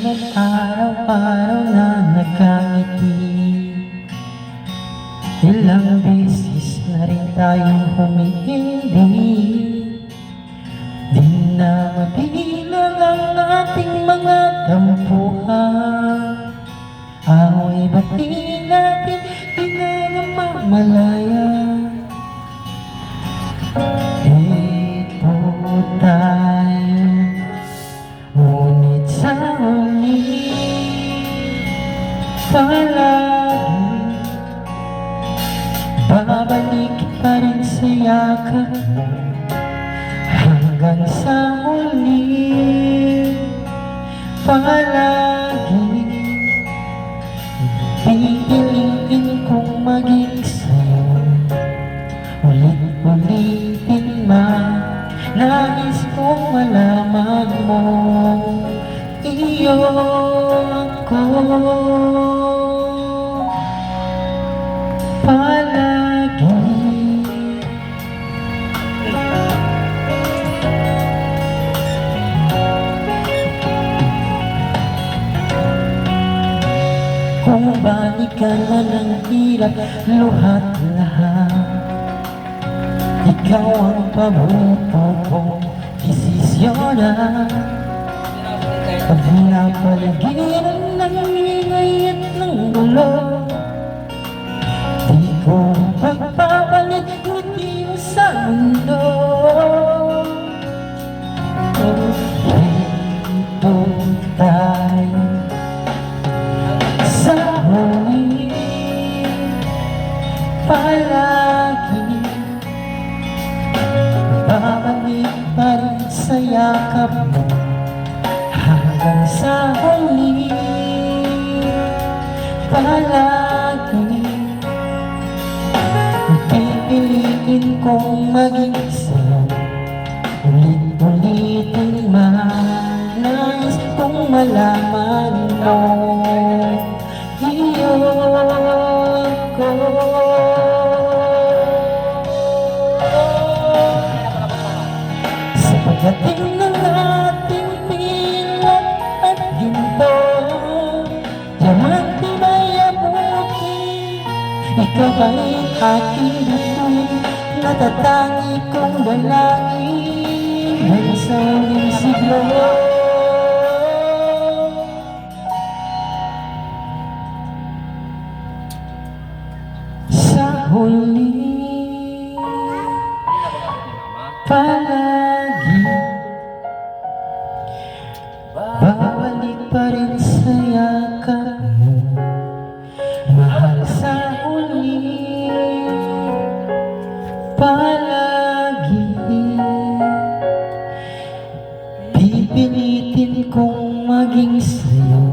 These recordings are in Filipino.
at araw-araw na nakangiti. Ilang beses na rin tayong humihindi, di na mabilang ang ating mga tampuhan. Away bati natin, di na namamalaya. Ito tayo, ngunit sa huli palagi babalik pa rin sa yakap mo. Hanggang sa huli palagi pipiliin kong maging sa'yo. Ulit-ulitin man, nais kong malaman mo, iyo ako palagi. Kung balikan na ng hirap, luhat lahat, ikaw ang pabuto kong desisyonan. Pag pinapaligiran ng ingay at ng gulo, di ko pagpapalit ngiti mo sa mundo. Ito tayo sa huli palagi, babalik pa rin sa yakap mo. Hanggang sa huli palagi pipiliin kong maging sa'yo. Ulit-ulitin man, nais kong malaman mo, iyo ako. Sa pagdating ng ating pilak at ginto, diamante may abuti, ikaw ay aking buhay, natatangi kong dalangin hanggang sa huling siglo. Sa huli palagi babalik pa rin sa yakap mo. Mahal sa huli palagi pipilitin kong maging sa'yo.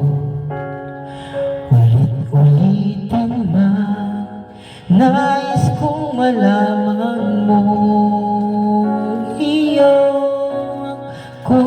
Ulit-ulitin man, nais kong malaman mo, iyo ako.